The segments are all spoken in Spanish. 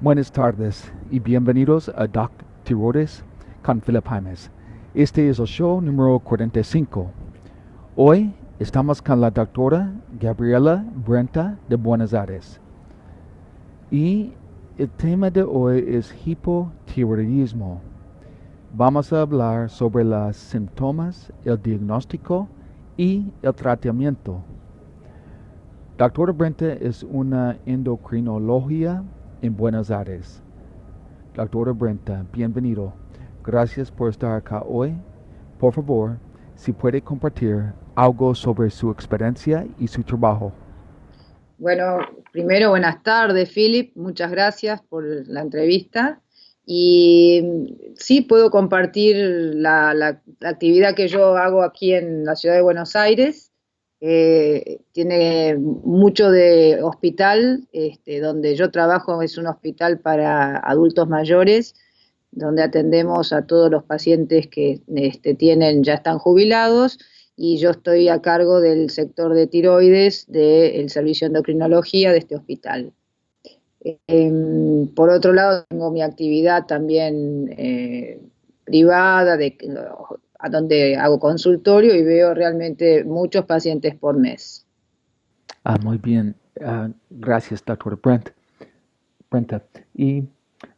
Buenas tardes y bienvenidos a Doc Tiroides con Philip Jaimes. Este es el show número 45. Hoy estamos con la doctora Gabriela Brenta de Buenos Aires. Y el tema de hoy es hipotiroidismo. Vamos a hablar sobre los síntomas, el diagnóstico y el tratamiento. Doctora Brenta es una endocrinología en Buenos Aires. Doctora Brenta, bienvenido. Gracias por estar acá hoy. Por favor, si puede compartir algo sobre su experiencia y su trabajo. Bueno, primero buenas tardes, Philip. Muchas gracias por la entrevista. Y sí, puedo compartir la actividad que yo hago aquí en la ciudad de Buenos Aires. Tiene mucho de hospital, donde yo trabajo es un hospital para adultos mayores, donde atendemos a todos los pacientes que ya están jubilados, y yo estoy a cargo del sector de tiroides del servicio de endocrinología de este hospital. Por otro lado, tengo mi actividad también privada, a donde hago consultorio y veo realmente muchos pacientes por mes. Muy bien. Gracias, doctora Brenta. Y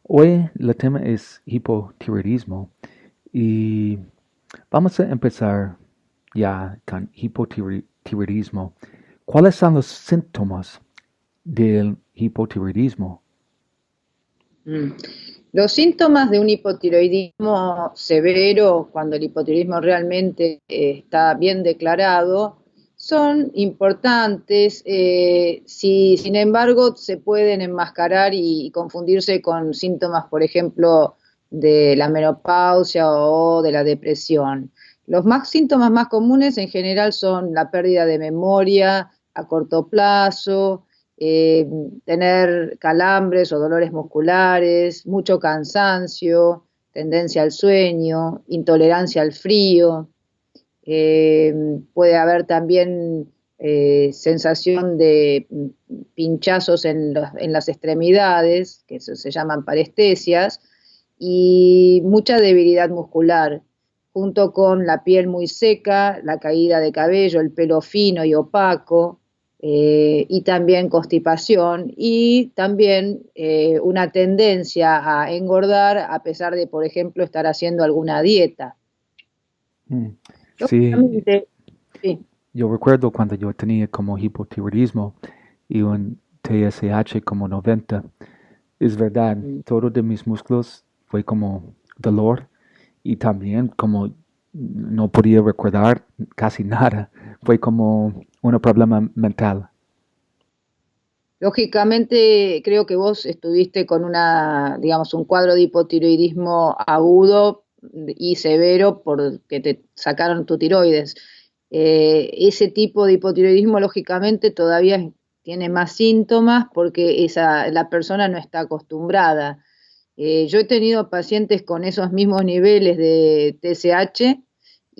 hoy el tema es hipotiroidismo. Y vamos a empezar ya con hipotiroidismo. ¿Cuáles son los síntomas del hipotiroidismo? Mm. Los síntomas de un hipotiroidismo severo, cuando el hipotiroidismo realmente está bien declarado, son importantes. Sin embargo, se pueden enmascarar y confundirse con síntomas, por ejemplo, de la menopausia o de la depresión. Los síntomas más comunes en general son la pérdida de memoria a corto plazo, tener calambres o dolores musculares, mucho cansancio, tendencia al sueño, intolerancia al frío. Puede haber también sensación de pinchazos en las extremidades, que se llaman parestesias, y mucha debilidad muscular, junto con la piel muy seca, la caída de cabello, el pelo fino y opaco, y también constipación, y también una tendencia a engordar a pesar de, por ejemplo, estar haciendo alguna dieta. Sí, Lógicamente, sí. yo recuerdo cuando yo tenía como hipotiroidismo y un TSH como 90. Es verdad, todo de mis músculos fue como dolor y también como no podía recordar casi nada. Fue como un problema mental. Lógicamente, creo que vos estuviste con digamos, un cuadro de hipotiroidismo agudo y severo porque te sacaron tu tiroides. Ese tipo de hipotiroidismo, lógicamente, todavía tiene más síntomas porque la persona no está acostumbrada. Yo he tenido pacientes con esos mismos niveles de TSH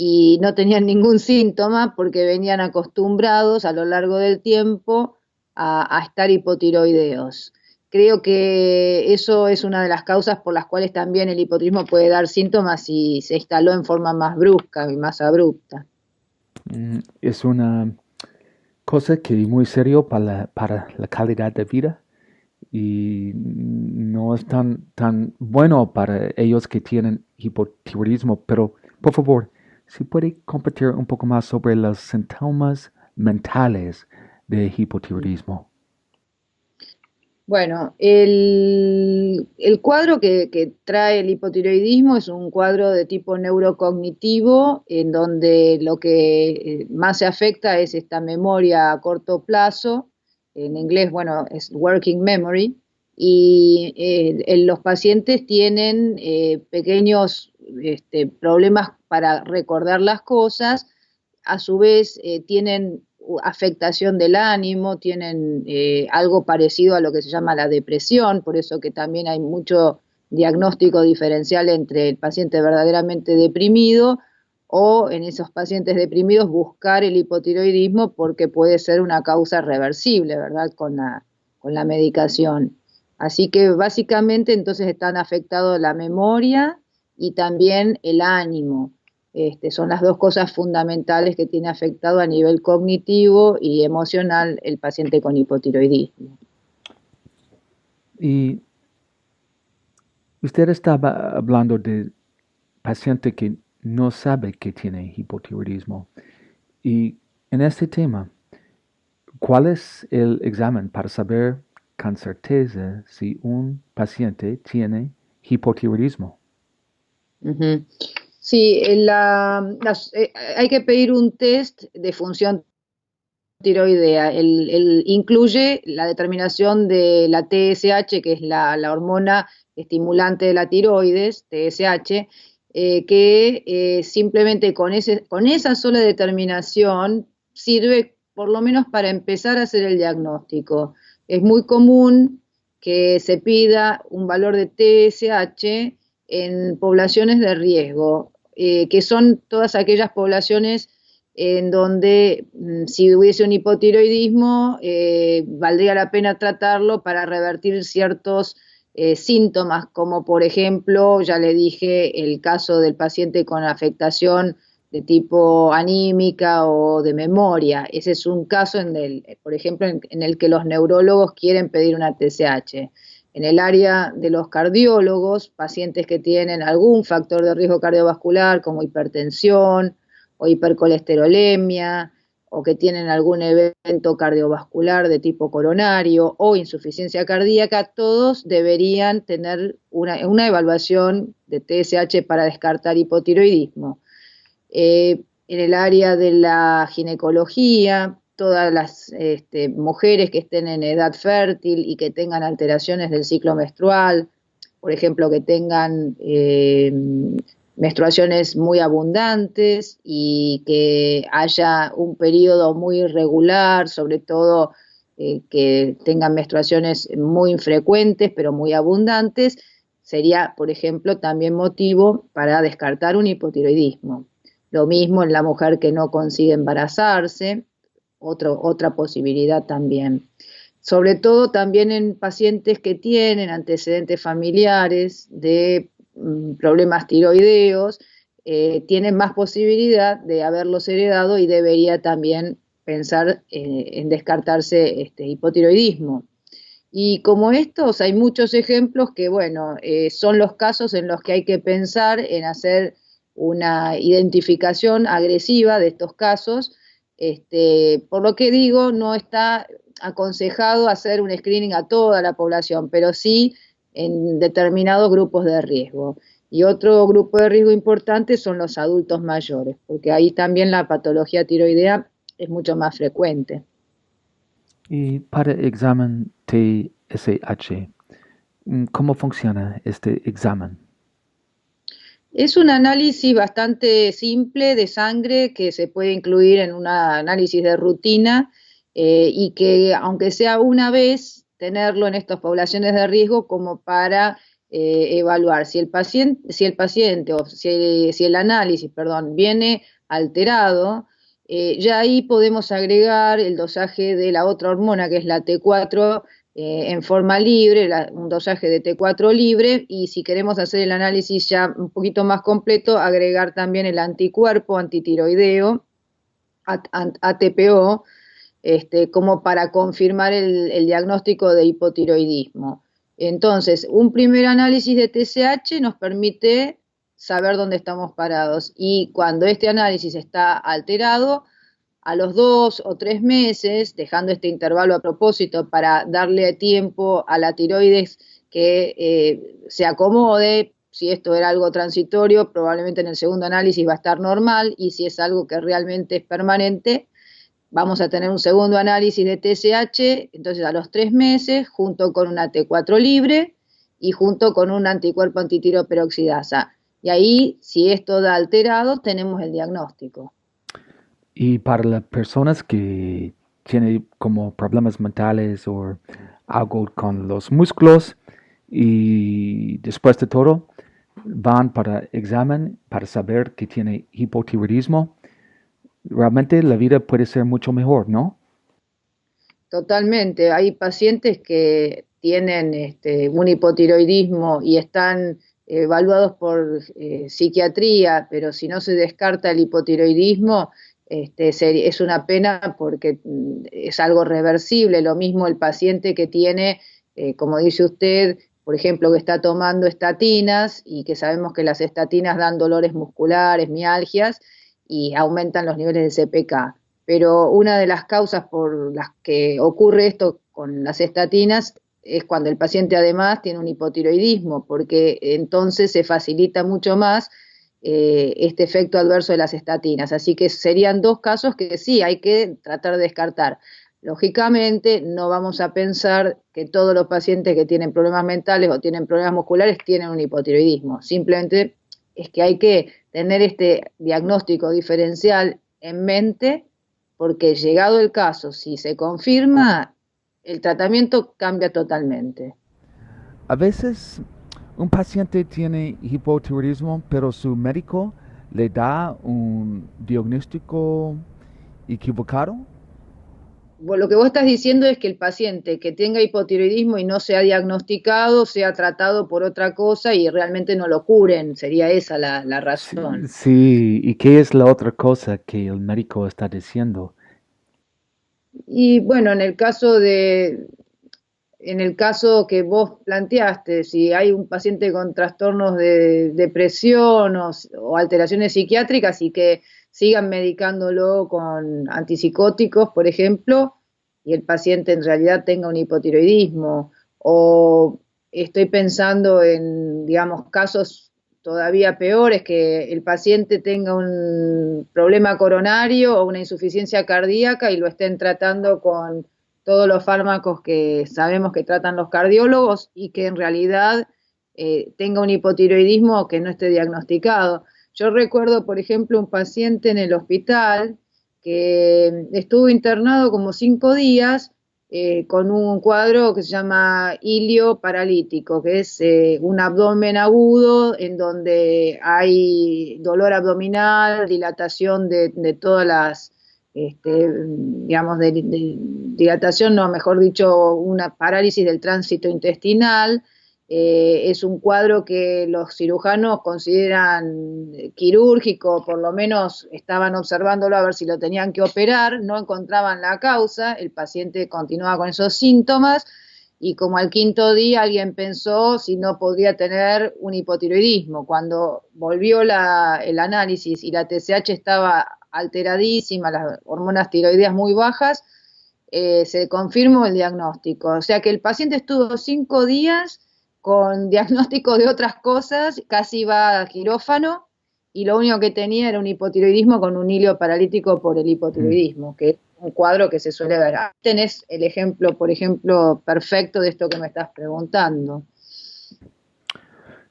y no tenían ningún síntoma porque venían acostumbrados a lo largo del tiempo a estar hipotiroideos. Creo que eso es una de las causas por las cuales también el hipotiroidismo puede dar síntomas si se instaló en forma más brusca y más abrupta. Es una cosa que es muy serio para la calidad de vida y no es tan bueno para ellos que tienen hipotiroidismo, pero por favor, si puede compartir un poco más sobre los síntomas mentales de hipotiroidismo. Bueno, el cuadro que trae el hipotiroidismo es un cuadro de tipo neurocognitivo, en donde lo que más se afecta es esta memoria a corto plazo, en inglés, bueno, es working memory, y los pacientes tienen pequeños problemas para recordar las cosas. A su vez tienen afectación del ánimo, tienen algo parecido a lo que se llama la depresión, por eso que también hay mucho diagnóstico diferencial entre el paciente verdaderamente deprimido o en esos pacientes deprimidos buscar el hipotiroidismo porque puede ser una causa reversible, ¿verdad? Con la medicación. Así que básicamente entonces están afectados la memoria y también el ánimo. Son las dos cosas fundamentales que tiene afectado a nivel cognitivo y emocional el paciente con hipotiroidismo. Y usted estaba hablando de paciente que no sabe que tiene hipotiroidismo. Y en este tema, ¿cuál es el examen para saber con certeza si un paciente tiene hipotiroidismo? Ujú. Sí, hay que pedir un test de función tiroidea. Incluye la determinación de la TSH, que es la hormona estimulante de la tiroides, TSH, que simplemente con esa sola determinación sirve por lo menos para empezar a hacer el diagnóstico. Es muy común que se pida un valor de TSH en poblaciones de riesgo, que son todas aquellas poblaciones en donde si hubiese un hipotiroidismo, valdría la pena tratarlo para revertir ciertos síntomas, como por ejemplo, ya le dije, el caso del paciente con afectación de tipo anímica o de memoria. Ese es un caso, por ejemplo, en el que los neurólogos quieren pedir una TSH. En el área de los cardiólogos, pacientes que tienen algún factor de riesgo cardiovascular, como hipertensión, o hipercolesterolemia, o que tienen algún evento cardiovascular de tipo coronario o insuficiencia cardíaca, todos deberían tener una evaluación de TSH para descartar hipotiroidismo. En el área de la ginecología, todas las mujeres que estén en edad fértil y que tengan alteraciones del ciclo menstrual, por ejemplo, que tengan menstruaciones muy abundantes y que haya un periodo muy irregular, sobre todo que tengan menstruaciones muy infrecuentes pero muy abundantes, sería, por ejemplo, también motivo para descartar un hipotiroidismo. Lo mismo en la mujer que no consigue embarazarse, otra posibilidad también. Sobre todo también en pacientes que tienen antecedentes familiares de problemas tiroideos, tienen más posibilidad de haberlos heredado y debería también pensar en descartarse hipotiroidismo. Y como estos, hay muchos ejemplos que, bueno, son los casos en los que hay que pensar en hacer una identificación agresiva de estos casos. Por lo que digo, no está aconsejado hacer un screening a toda la población, pero sí en determinados grupos de riesgo. Y otro grupo de riesgo importante son los adultos mayores, porque ahí también la patología tiroidea es mucho más frecuente. Y para examen TSH, ¿cómo funciona este examen? Es un análisis bastante simple de sangre que se puede incluir en un análisis de rutina y que aunque sea una vez, tenerlo en estas poblaciones de riesgo como para evaluar si el paciente o si el análisis, perdón, viene alterado, ya ahí podemos agregar el dosaje de la otra hormona que es la T4 en forma libre, un dosaje de T4 libre, y si queremos hacer el análisis ya un poquito más completo, agregar también el anticuerpo antitiroideo, ATPO, como para confirmar el diagnóstico de hipotiroidismo. Entonces, un primer análisis de TSH nos permite saber dónde estamos parados y cuando este análisis está alterado, a los 2 o 3 meses, dejando este intervalo a propósito para darle tiempo a la tiroides que se acomode. Si esto era algo transitorio, probablemente en el segundo análisis va a estar normal, y si es algo que realmente es permanente, vamos a tener un segundo análisis de TSH, entonces a los 3 meses, junto con una T4 libre y junto con un anticuerpo antitiroperoxidasa. Y ahí, si esto da alterado, tenemos el diagnóstico. Y para las personas que tienen como problemas mentales o algo con los músculos y después de todo van para examen para saber que tiene hipotiroidismo, realmente la vida puede ser mucho mejor, ¿no? Totalmente. Hay pacientes que tienen un hipotiroidismo y están evaluados por psiquiatría, pero si no se descarta el hipotiroidismo, es una pena porque es algo reversible. Lo mismo el paciente que tiene, como dice usted, por ejemplo, que está tomando estatinas y que sabemos que las estatinas dan dolores musculares, mialgias y aumentan los niveles de CPK. Pero una de las causas por las que ocurre esto con las estatinas es cuando el paciente además tiene un hipotiroidismo, porque entonces se facilita mucho más este efecto adverso de las estatinas. Así que serían dos casos que sí hay que tratar de descartar. Lógicamente, no vamos a pensar que todos los pacientes que tienen problemas mentales o tienen problemas musculares tienen un hipotiroidismo. Simplemente es que hay que tener este diagnóstico diferencial en mente, porque llegado el caso, si se confirma, el tratamiento cambia totalmente. A veces un paciente tiene hipotiroidismo, pero su médico le da un diagnóstico equivocado. Lo que vos estás diciendo es que el paciente que tenga hipotiroidismo y no sea diagnosticado, sea tratado por otra cosa y realmente no lo curen. Sería esa la razón. Sí, ¿y qué es la otra cosa que el médico está diciendo? Y bueno, en el caso que vos planteaste, si hay un paciente con trastornos de depresión o alteraciones psiquiátricas y que sigan medicándolo con antipsicóticos, por ejemplo, y el paciente en realidad tenga un hipotiroidismo, o estoy pensando en, digamos, casos todavía peores, que el paciente tenga un problema coronario o una insuficiencia cardíaca y lo estén tratando con todos los fármacos que sabemos que tratan los cardiólogos y que en realidad tenga un hipotiroidismo que no esté diagnosticado. Yo recuerdo, por ejemplo, un paciente en el hospital que estuvo internado como 5 días con un cuadro que se llama ilio paralítico, que es un abdomen agudo en donde hay dolor abdominal, dilatación de todas las digamos, de dilatación, no, mejor dicho, una parálisis del tránsito intestinal. Es un cuadro que los cirujanos consideran quirúrgico, por lo menos estaban observándolo a ver si lo tenían que operar, no encontraban la causa, el paciente continuaba con esos síntomas y como al 5.º día alguien pensó si no podría tener un hipotiroidismo. Cuando volvió el análisis y la TSH estaba alteradísima, las hormonas tiroideas muy bajas, se confirmó el diagnóstico. O sea que el paciente estuvo 5 días con diagnóstico de otras cosas, casi iba a quirófano, y lo único que tenía era un hipotiroidismo con un hilio paralítico por el hipotiroidismo, que es un cuadro que se suele ver. Tenés el ejemplo, por ejemplo, perfecto de esto que me estás preguntando.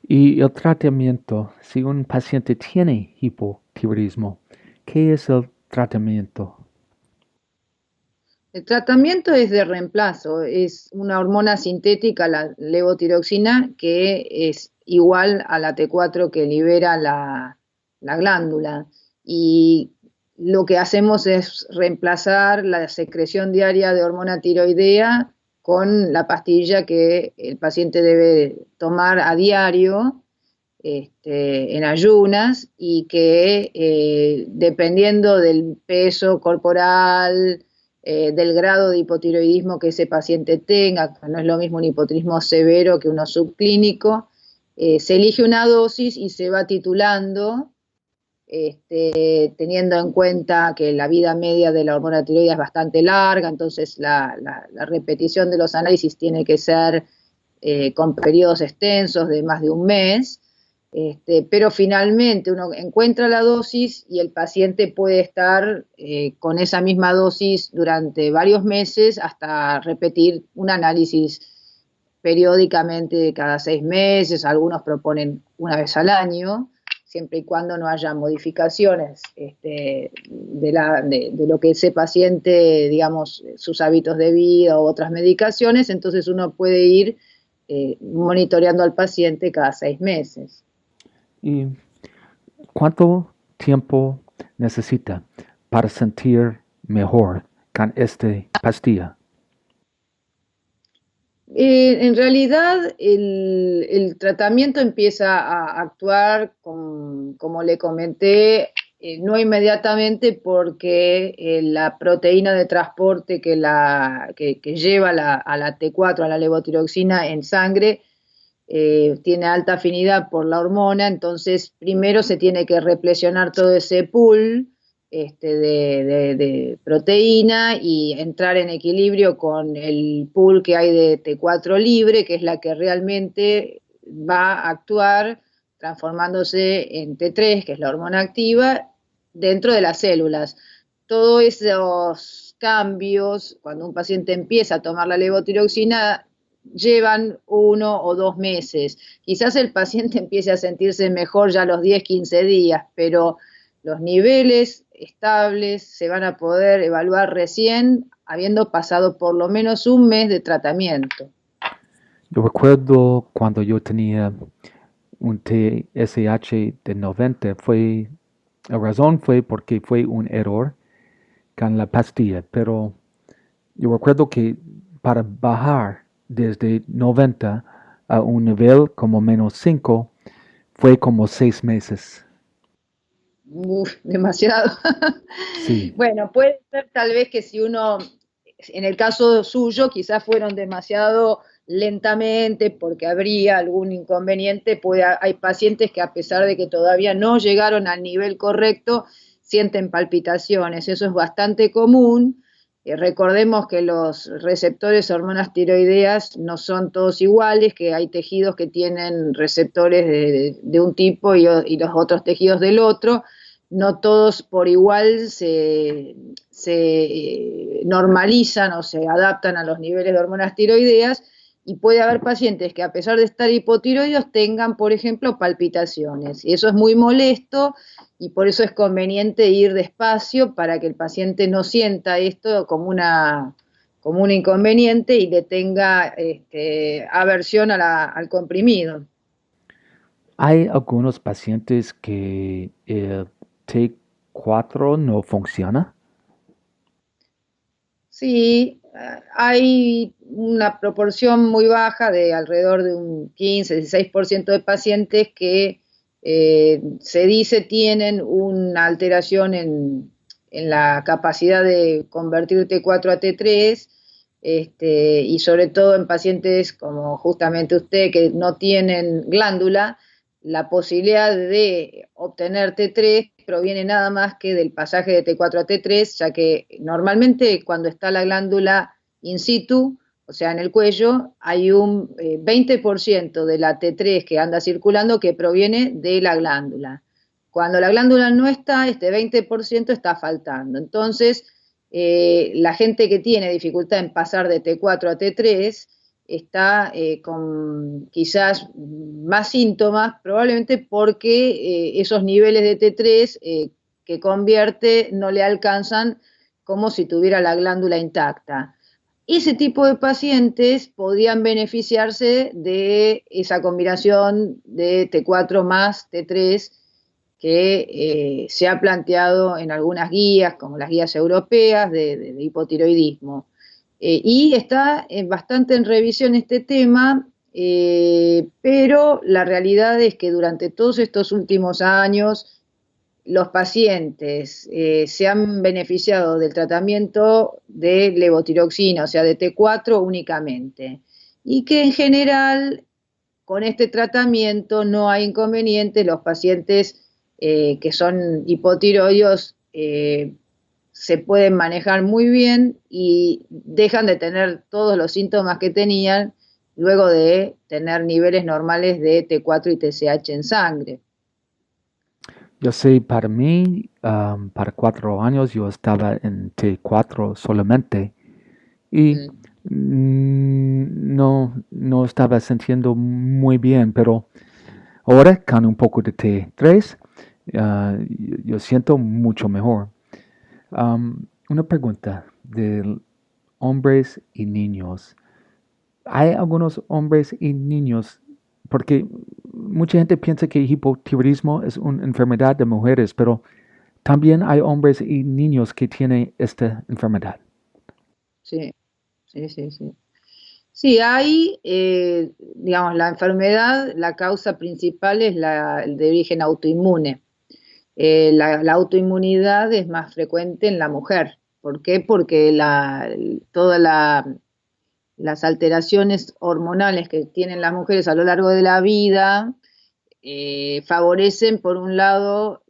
Y el tratamiento, si un paciente tiene hipotiroidismo, ¿qué es el tratamiento? El tratamiento es de reemplazo, es una hormona sintética, la levotiroxina, que es igual a la T4 que libera la glándula. Y lo que hacemos es reemplazar la secreción diaria de hormona tiroidea con la pastilla que el paciente debe tomar a diario, en ayunas, y que dependiendo del peso corporal, del grado de hipotiroidismo que ese paciente tenga, no es lo mismo un hipotiroidismo severo que uno subclínico, se elige una dosis y se va titulando, teniendo en cuenta que la vida media de la hormona tiroidea es bastante larga, entonces la repetición de los análisis tiene que ser con periodos extensos de más de un mes. Pero finalmente uno encuentra la dosis y el paciente puede estar con esa misma dosis durante varios meses hasta repetir un análisis periódicamente cada 6 meses, algunos proponen una vez al año, siempre y cuando no haya modificaciones de lo que ese paciente, digamos, sus hábitos de vida o otras medicaciones, entonces uno puede ir monitoreando al paciente cada 6 meses. ¿Y cuánto tiempo necesita para sentir mejor con esta pastilla? En realidad, el tratamiento empieza a actuar, como le comenté, no inmediatamente porque la proteína de transporte que lleva a la T4, a la levotiroxina en sangre, tiene alta afinidad por la hormona, entonces primero se tiene que replesionar todo ese pool de proteína y entrar en equilibrio con el pool que hay de T4 libre, que es la que realmente va a actuar transformándose en T3, que es la hormona activa, dentro de las células. Todos esos cambios, cuando un paciente empieza a tomar la levotiroxina, llevan 1 o 2 meses. Quizás el paciente empiece a sentirse mejor ya a los 10, 15 días, pero los niveles estables se van a poder evaluar recién habiendo pasado por lo menos un mes de tratamiento. Yo recuerdo cuando yo tenía un TSH de 90, la razón fue porque fue un error con la pastilla, pero yo recuerdo que para bajar desde 90 a un nivel como -5 fue como 6 meses. Demasiado. Sí. Bueno, puede ser tal vez que si uno, en el caso suyo, quizás fueron demasiado lentamente porque habría algún inconveniente. Hay pacientes que a pesar de que todavía no llegaron al nivel correcto, sienten palpitaciones. Eso es bastante común. Recordemos que los receptores de hormonas tiroideas no son todos iguales, que hay tejidos que tienen receptores de un tipo y los otros tejidos del otro. No todos por igual se normalizan o se adaptan a los niveles de hormonas tiroideas, y puede haber pacientes que a pesar de estar hipotiroides tengan, por ejemplo, palpitaciones. Y eso es muy molesto y por eso es conveniente ir despacio para que el paciente no sienta esto como un inconveniente y le tenga aversión al comprimido. Hay algunos pacientes que el T4 no funciona. Sí, hay una proporción muy baja de alrededor de un 15-16% de pacientes que se dice tienen una alteración en la capacidad de convertir T4 a T3, y sobre todo en pacientes como justamente usted que no tienen glándula, la posibilidad de obtener T3 proviene nada más que del pasaje de T4 a T3, ya que normalmente cuando está la glándula in situ, o sea, en el cuello, hay un 20% de la T3 que anda circulando que proviene de la glándula. Cuando la glándula no está, este 20% está faltando. Entonces, la gente que tiene dificultad en pasar de T4 a T3 está con quizás más síntomas, probablemente porque esos niveles de T3 que convierte no le alcanzan como si tuviera la glándula intacta. Ese tipo de pacientes podrían beneficiarse de esa combinación de T4 más T3 que se ha planteado en algunas guías, como las guías europeas de hipotiroidismo. Y está bastante en revisión este tema, pero la realidad es que durante todos estos últimos años los pacientes se han beneficiado del tratamiento de levotiroxina, o sea, de T4 únicamente, y que en general con este tratamiento no hay inconveniente. Los pacientes que son hipotiroides se pueden manejar muy bien y dejan de tener todos los síntomas que tenían luego de tener niveles normales de T4 y TSH en sangre. Yo sé, para mí, para 4 años yo estaba en T4 solamente y no estaba sintiendo muy bien, pero ahora con un poco de T3 yo siento mucho mejor. Una pregunta de hombres y niños. Hay algunos hombres y niños, porque mucha gente piensa que hipotiroidismo es una enfermedad de mujeres, pero también hay hombres y niños que tienen esta enfermedad. Sí, sí, sí, sí. Sí, hay, digamos, la enfermedad, la causa principal es de origen autoinmune. La autoinmunidad es más frecuente en la mujer. ¿Por qué? Porque todas las alteraciones hormonales que tienen las mujeres a lo largo de la vida favorecen, por un lado,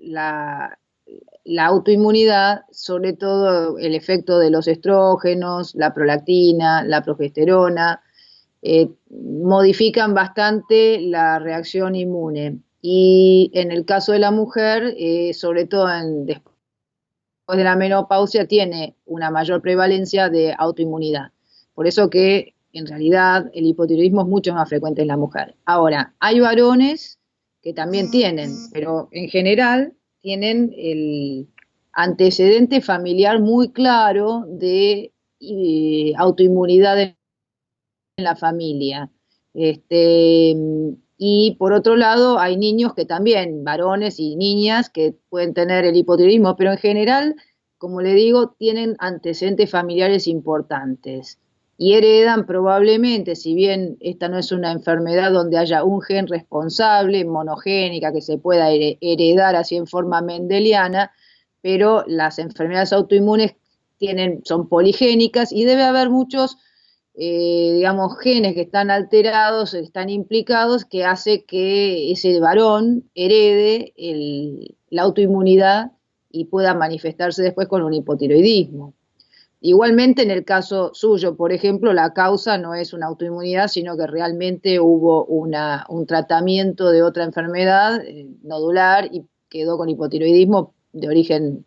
la autoinmunidad, sobre todo el efecto de los estrógenos, la prolactina, la progesterona, modifican bastante la reacción inmune. Y en el caso de la mujer, sobre todo después de la menopausia, tiene una mayor prevalencia de autoinmunidad. Por eso que en realidad el hipotiroidismo es mucho más frecuente en la mujer. Ahora, hay varones que también tienen, pero en general tienen el antecedente familiar muy claro de autoinmunidad en la familia. Y por otro lado, hay niños que también, varones y niñas, que pueden tener el hipotiroidismo, pero en general, como le digo, tienen antecedentes familiares importantes y heredan probablemente, si bien esta no es una enfermedad donde haya un gen responsable, monogénica, que se pueda heredar así en forma mendeliana, pero las enfermedades autoinmunes son poligénicas y debe haber muchos digamos, genes que están alterados, están implicados, que hace que ese varón herede la autoinmunidad y pueda manifestarse después con un hipotiroidismo. Igualmente, en el caso suyo, por ejemplo, la causa no es una autoinmunidad, sino que realmente hubo un tratamiento de otra enfermedad nodular y quedó con hipotiroidismo de origen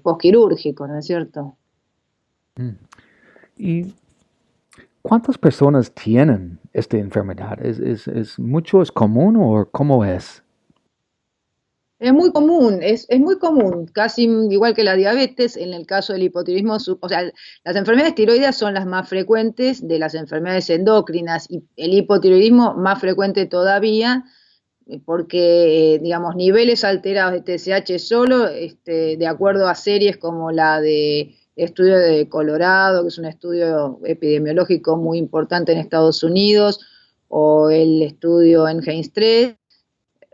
postquirúrgico, ¿no es cierto? Mm. ¿Y cuántas personas tienen esta enfermedad? ¿Es mucho? ¿Es común o cómo es? Es muy común, es muy común, casi igual que la diabetes, en el caso del hipotiroidismo, o sea, las enfermedades tiroideas son las más frecuentes de las enfermedades endocrinas y el hipotiroidismo más frecuente todavía, porque, digamos, niveles alterados de TSH solo, de acuerdo a series como la de estudio de Colorado, que es un estudio epidemiológico muy importante en Estados Unidos, o el estudio en Heinz 3,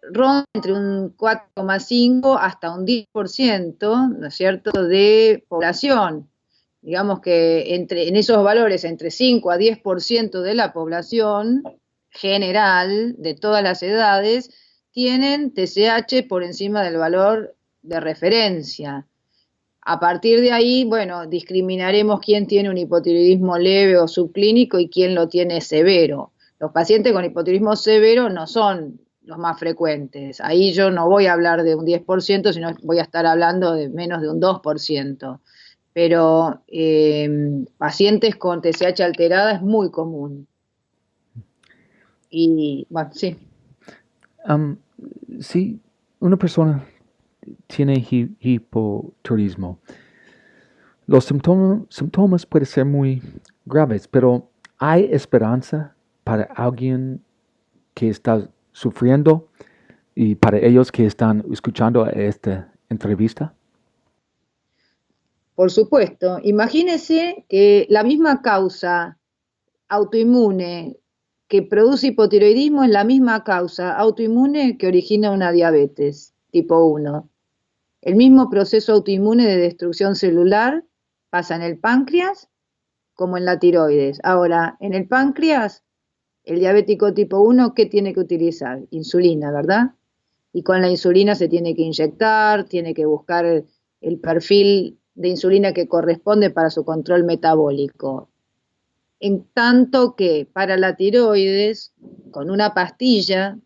ronda entre un 4,5 hasta un 10%, ¿no es cierto?, de población. Digamos que en esos valores, entre 5 a 10% de la población general, de todas las edades, tienen TSH por encima del valor de referencia. A partir de ahí, bueno, discriminaremos quién tiene un hipotiroidismo leve o subclínico y quién lo tiene severo. Los pacientes con hipotiroidismo severo no son los más frecuentes. Ahí yo no voy a hablar de un 10%, sino voy a estar hablando de menos de un 2%. Pero pacientes con TSH alterada es muy común. Y bueno, sí. Am, si una persona tiene hipotiroidismo, los síntomas pueden ser muy graves, pero ¿hay esperanza para alguien que está sufriendo y para ellos que están escuchando esta entrevista? Por supuesto, imagínese que la misma causa autoinmune que produce hipotiroidismo es la misma causa autoinmune que origina una diabetes tipo 1. El mismo proceso autoinmune de destrucción celular pasa en el páncreas como en la tiroides. Ahora, en el páncreas, el diabético tipo 1, ¿qué tiene que utilizar? Insulina, ¿verdad? Y con la insulina se tiene que inyectar, tiene que buscar el perfil de insulina que corresponde para su control metabólico. En tanto que para la tiroides, con una pastilla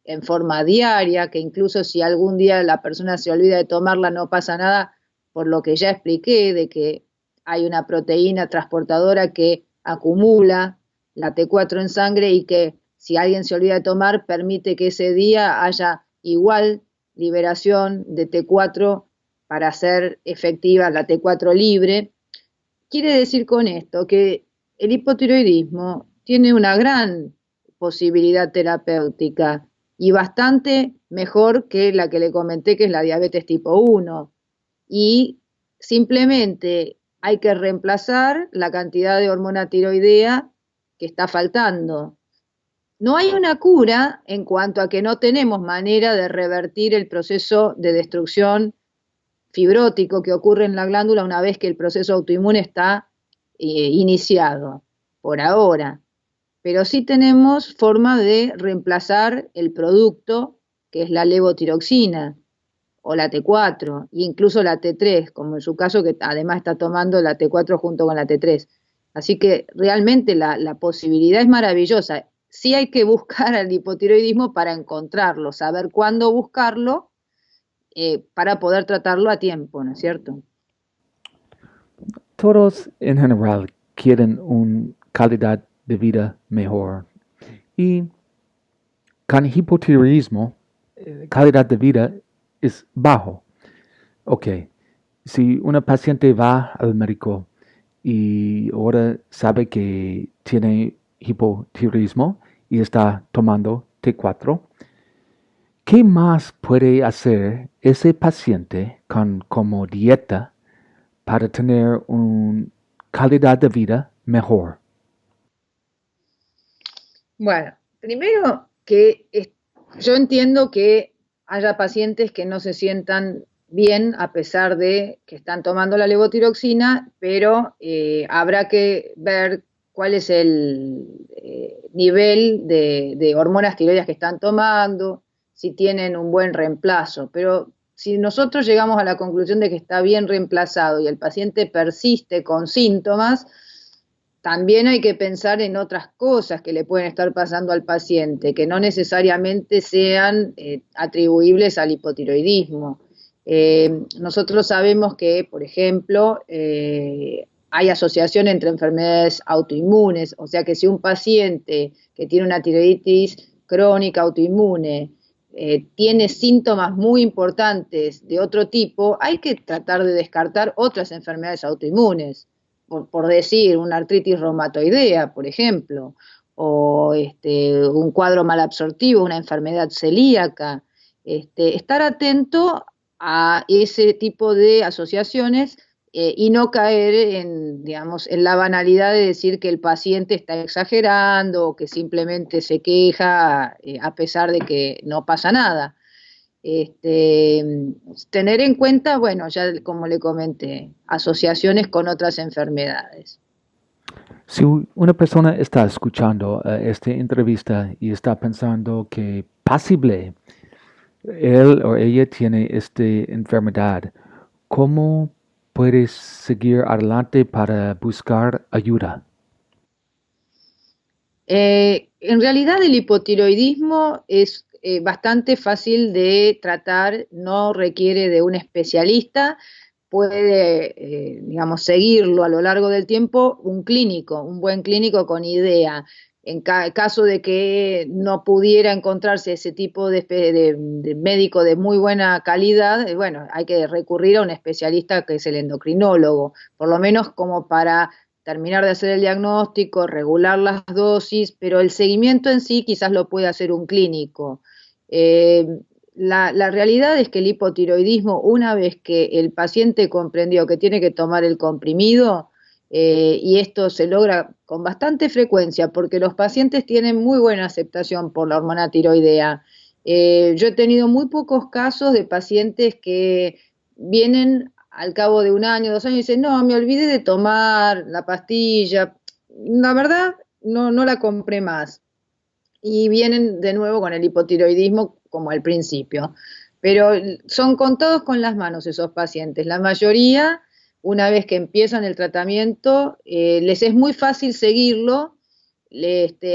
en forma diaria, que incluso si algún día la persona se olvida de tomarla no pasa nada, por lo que ya expliqué, de que hay una proteína transportadora que acumula la T4 en sangre y que si alguien se olvida de tomar, permite que ese día haya igual liberación de T4 para hacer efectiva la T4 libre. Quiere decir con esto que el hipotiroidismo tiene una gran posibilidad terapéutica y bastante mejor que la que le comenté, que es la diabetes tipo 1. Y simplemente hay que reemplazar la cantidad de hormona tiroidea que está faltando. No hay una cura en cuanto a que no tenemos manera de revertir el proceso de destrucción fibrótico que ocurre en la glándula una vez que el proceso autoinmune está iniciado, por ahora. Pero sí tenemos forma de reemplazar el producto, que es la levotiroxina, o la T4, e incluso la T3, como en su caso, que además está tomando la T4 junto con la T3. Así que realmente la posibilidad es maravillosa. Sí hay que buscar al hipotiroidismo para encontrarlo, saber cuándo buscarlo para poder tratarlo a tiempo, ¿no es cierto? Todos en general quieren una calidad de vida mejor. Y con hipotiroidismo, calidad de vida es bajo. Ok, si una paciente va al médico y ahora sabe que tiene hipotiroidismo y está tomando T4, ¿qué más puede hacer ese paciente como dieta para tener una calidad de vida mejor? Bueno, primero que yo entiendo que haya pacientes que no se sientan bien a pesar de que están tomando la levotiroxina, pero habrá que ver cuál es el nivel de hormonas tiroides que están tomando, si tienen un buen reemplazo. Pero si nosotros llegamos a la conclusión de que está bien reemplazado y el paciente persiste con síntomas, también hay que pensar en otras cosas que le pueden estar pasando al paciente, que no necesariamente sean atribuibles al hipotiroidismo. Nosotros sabemos que, por ejemplo, hay asociación entre enfermedades autoinmunes, o sea que si un paciente que tiene una tiroiditis crónica autoinmune tiene síntomas muy importantes de otro tipo, hay que tratar de descartar otras enfermedades autoinmunes. Por decir, una artritis reumatoidea, por ejemplo, o un cuadro malabsortivo, una enfermedad celíaca. Estar atento a ese tipo de asociaciones y no caer digamos, en la banalidad de decir que el paciente está exagerando o que simplemente se queja a pesar de que no pasa nada. Tener en cuenta, bueno, ya como le comenté, asociaciones con otras enfermedades. Si una persona está escuchando esta entrevista y está pensando que posible él o ella tiene esta enfermedad, ¿cómo puede seguir adelante para buscar ayuda? En realidad el hipotiroidismo es bastante fácil de tratar, no requiere de un especialista, puede, digamos, seguirlo a lo largo del tiempo un clínico, un buen clínico con idea. En caso de que no pudiera encontrarse ese tipo de médico de muy buena calidad, bueno, hay que recurrir a un especialista que es el endocrinólogo, por lo menos como para terminar de hacer el diagnóstico, regular las dosis, pero el seguimiento en sí quizás lo puede hacer un clínico. La realidad es que el hipotiroidismo, una vez que el paciente comprendió que tiene que tomar el comprimido, y esto se logra con bastante frecuencia porque los pacientes tienen muy buena aceptación por la hormona tiroidea. Yo he tenido muy pocos casos de pacientes que vienen al cabo de un año, 2 años, y dicen, no, me olvidé de tomar la pastilla, la verdad no la compré más. Y vienen de nuevo con el hipotiroidismo como al principio. Pero son contados con las manos esos pacientes. La mayoría, una vez que empiezan el tratamiento, les es muy fácil seguirlo,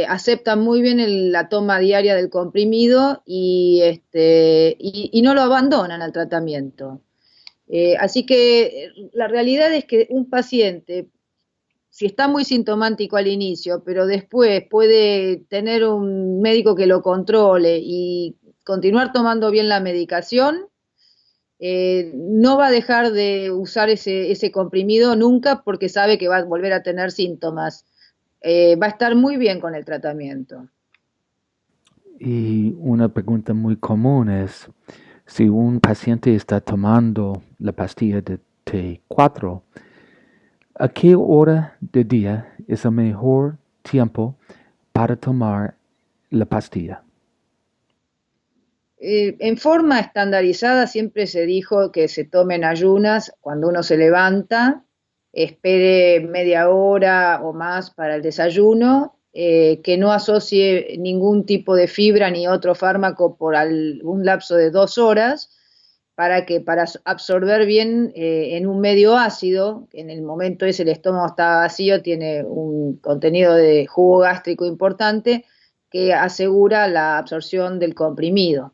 aceptan muy bien la toma diaria del comprimido y no lo abandonan al tratamiento. Así que la realidad es que un paciente, si está muy sintomático al inicio, pero después puede tener un médico que lo controle y continuar tomando bien la medicación, no va a dejar de usar ese comprimido nunca porque sabe que va a volver a tener síntomas. Va a estar muy bien con el tratamiento. Y una pregunta muy común es, si un paciente está tomando la pastilla de T4, ¿a qué hora del día es el mejor tiempo para tomar la pastilla? En forma estandarizada siempre se dijo que se tomen ayunas cuando uno se levanta, espere media hora o más para el desayuno, que no asocie ningún tipo de fibra ni otro fármaco por un lapso de 2 horas, para absorber bien en un medio ácido, en el momento ese el estómago está vacío, tiene un contenido de jugo gástrico importante que asegura la absorción del comprimido.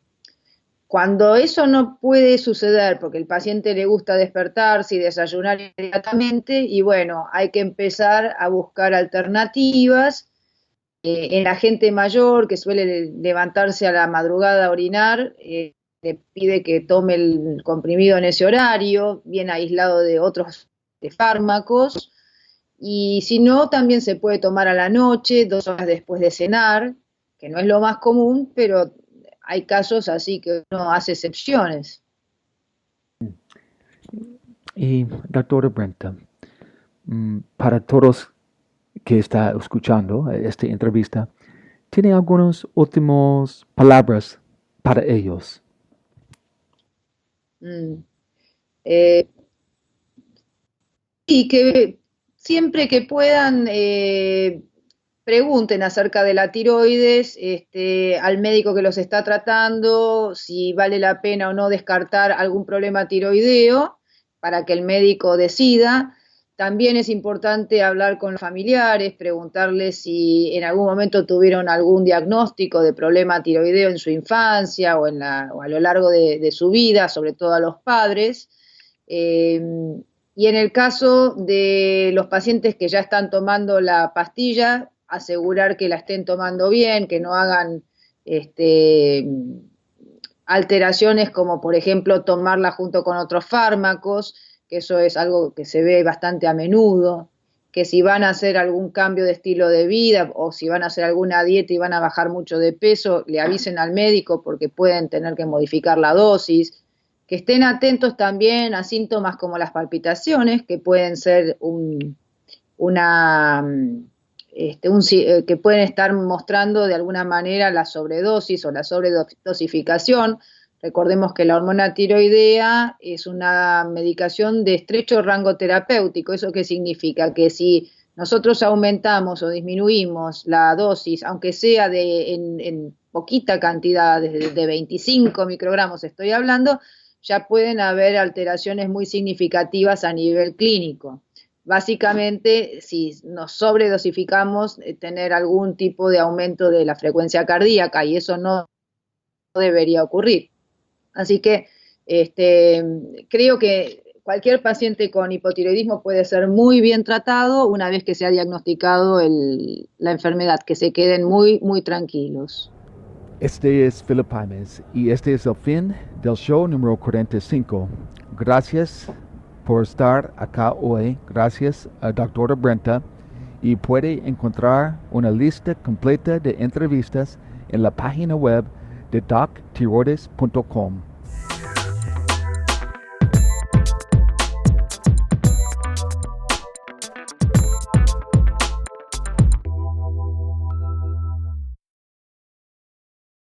Cuando eso no puede suceder, porque el paciente le gusta despertarse y desayunar inmediatamente, y bueno, hay que empezar a buscar alternativas. En la gente mayor que suele levantarse a la madrugada a orinar, le pide que tome el comprimido en ese horario, bien aislado de otros fármacos, y si no, también se puede tomar a la noche, 2 horas después de cenar, que no es lo más común, pero hay casos así que uno hace excepciones. Y doctora Brenta, para todos que está escuchando esta entrevista, ¿tiene algunas últimas palabras para ellos? Y que siempre que puedan pregunten acerca de la tiroides al médico que los está tratando, si vale la pena o no descartar algún problema tiroideo para que el médico decida. También es importante hablar con los familiares, preguntarles si en algún momento tuvieron algún diagnóstico de problema tiroideo en su infancia o a lo largo de su vida, sobre todo a los padres. Y en el caso de los pacientes que ya están tomando la pastilla, asegurar que la estén tomando bien, que no hagan alteraciones como por ejemplo tomarla junto con otros fármacos, que eso es algo que se ve bastante a menudo, que si van a hacer algún cambio de estilo de vida o si van a hacer alguna dieta y van a bajar mucho de peso, le avisen al médico porque pueden tener que modificar la dosis. Que estén atentos también a síntomas como las palpitaciones, que pueden ser que pueden estar mostrando de alguna manera la sobredosis o la sobredosificación. Recordemos que la hormona tiroidea es una medicación de estrecho rango terapéutico. ¿Eso qué significa? Que si nosotros aumentamos o disminuimos la dosis, aunque sea en poquita cantidad, de 25 microgramos estoy hablando, ya pueden haber alteraciones muy significativas a nivel clínico. Básicamente, si nos sobredosificamos, tener algún tipo de aumento de la frecuencia cardíaca, y eso no debería ocurrir. Así que creo que cualquier paciente con hipotiroidismo puede ser muy bien tratado una vez que se ha diagnosticado la enfermedad, que se queden muy, muy tranquilos. Este es Philip Jaimes y este es el fin del show número 45. Gracias por estar acá hoy. Gracias a Dr. Brenta. Y puede encontrar una lista completa de entrevistas en la página web de doctiroides.com.